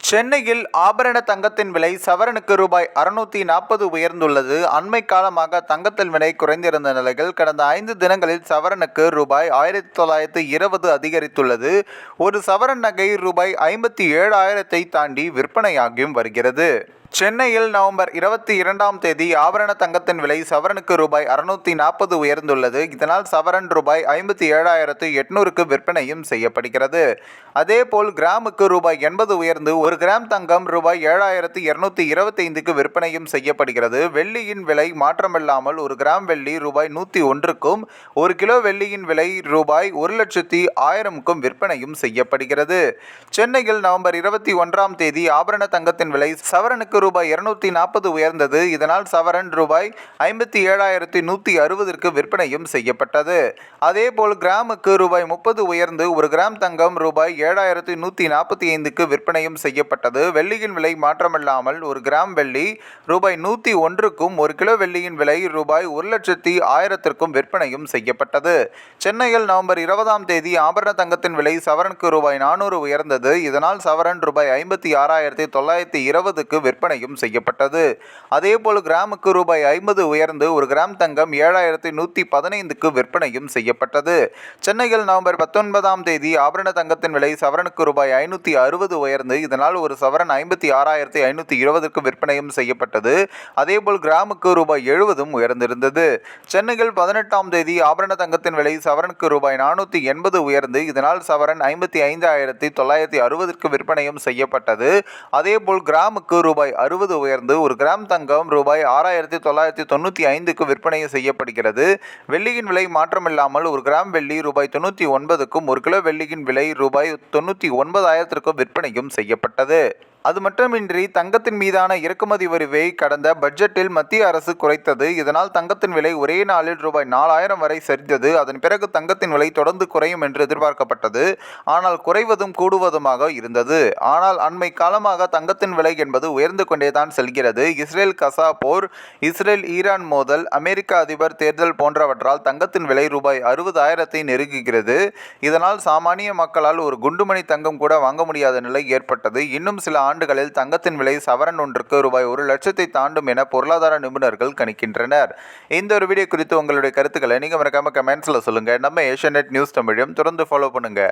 சென்னையில் ஆபரண தங்கத்தின் விலை சவரனுக்கு ரூபாய் 640 உயர்ந்துள்ளது. அண்மை காலமாக தங்கத்தின் விலை குறைந்திருந்த நிலையில் கடந்த 5 தினங்களில் சவரனுக்கு ரூபாய் 1920 அதிகரித்துள்ளது. ஒரு சவரன் நகை ரூபாய் 57,000 தாண்டி விற்பனையாகியும் வருகிறது. சென்னையில் நவம்பர் 22ஆம் தேதி ஆபரண தங்கத்தின் விலை சவரனுக்கு ரூபாய் 640 உயர்ந்துள்ளது. இதனால் சவரன் ரூபாய் 57,800க்கு விற்பனையும் செய்யப்படுகிறது. அதேபோல் கிராமுக்கு ரூபாய் 80 உயர்ந்து ஒரு கிராம் தங்கம் ரூபாய் 7,225க்கு விற்பனையும் செய்யப்படுகிறது. வெள்ளியின் விலை மாற்றமில்லாமல் ஒரு கிராம் வெள்ளி ரூபாய் 101க்கும் ஒரு கிலோ வெள்ளியின் விலை ரூபாய் 1,10,000க்கும் விற்பனையும் செய்யப்படுகிறது. சென்னையில் நவம்பர் 21ஆம் தேதி ஆபரண தங்கத்தின் விலை சவரனுக்கு ரூபாய் 240 உயர்ந்தது. இதனால் சவரன் ரூபாய் 57,160ற்கு விற்பனையும் செய்யப்பட்டது. அதேபோல் கிராமுக்கு ரூபாய் 30 உயர்ந்து ஒரு கிராம் தங்கம் ரூபாய் 7,145க்கு விற்பனையும் செய்யப்பட்டது. வெள்ளியின் விலை மாற்றமில்லாமல் ஒரு கிராம் வெள்ளி ரூபாய் 101க்கும் ஒரு கிலோ வெள்ளியின் விலை ரூபாய் 1,10,000க்கும் விற்பனையும் செய்யப்பட்டது. சென்னையில் நவம்பர் 20ஆம் தேதி ஆபரண தங்கத்தின் விலை சவரனுக்கு ரூபாய் 400 உயர்ந்தது. இதனால் சவரன் ரூபாய் 56,920க்கு விற்பனையும் செய்யப்பட்டது. அதேபோல் கிராமுக்கு ரூபாய் 50 உயர்ந்து ஒரு கிராம் தங்கம் 7,115க்கு விற்பனையும் செய்யப்பட்டது. சென்னையில் நவம்பர் 19ஆம் தேதி ஆபரண தங்கத்தின் விலை சவரனுக்கு ரூபாய் 560 உயர்ந்து இதனால் ஒரு சவரன் 56,520க்கு விற்பனையும் செய்யப்பட்டது. அதேபோல் கிராமுக்கு ரூபாய் 70 உயர்ந்திருந்தது. சென்னையில் 18ஆம் தேதி ஆபரண தங்கத்தின் விலை சவரனுக்கு ரூபாய் 480 உயர்ந்து இதனால் சவரன் 55,960க்கு விற்பனையும் செய்யப்பட்டது. அதேபோல் கிராமுக்கு ரூபாய் 60 உயர்ந்து ஒரு கிராம் தங்கம் ரூபாய் 6,995க்கு விற்பனை செய்யப்படுகிறது. வெள்ளியின் விலை மாற்றமில்லாமல் ஒரு கிராம் வெள்ளி ரூபாய் 99க்கும் ஒரு கிலோ வெள்ளியின் விலை ரூபாய் 99,000க்கும் விற்பனையும் செய்யப்பட்டது. அது மட்டுமின்றி தங்கத்தின் மீதான இறக்குமதி வரியை கடந்த பட்ஜெட்டில் மத்திய அரசு குறைத்தது. இதனால் தங்கத்தின் விலை ஒரே நாளில் ரூபாய் 4,000 வரை சரிந்தது. அதன் பிறகு தங்கத்தின் விலை தொடர்ந்து குறையும் என்று எதிர்பார்க்கப்பட்டது. ஆனால் குறைவதும் கூடுவதுமாக இருந்தது. ஆனால் அண்மை காலமாக தங்கத்தின் விலை என்பது உயர்ந்து கொண்டே தான் செல்கிறது. இஸ்ரேல் கசா போர், இஸ்ரேல் ஈரான் மோதல், அமெரிக்க அதிபர் தேர்தல் போன்றவற்றால் தங்கத்தின் விலை ரூபாய் 60,000 நெருங்குகிறது. இதனால் சாமானிய மக்களால் ஒரு குண்டுமணி தங்கம் கூட வாங்க முடியாத நிலை ஏற்பட்டது. இன்னும் சில ஆண்டுகளில் தங்கத்தின் விலை சவரன் ஒன்றுக்கு ரூபாய் 1,00,000 தாண்டும் என பொருளாதார நிபுணர்கள் கணிக்கின்றனர். இந்த ஒரு வீடியோ குறித்து உங்களுடைய கருத்துக்களை நீங்க மறக்காம கமெண்ட்ஸ்ல சொல்லுங்க. நம்ம ஏஷியாநெட் நியூஸ் தமிழையும் தொடர்ந்து ஃபாலோ பண்ணுங்க.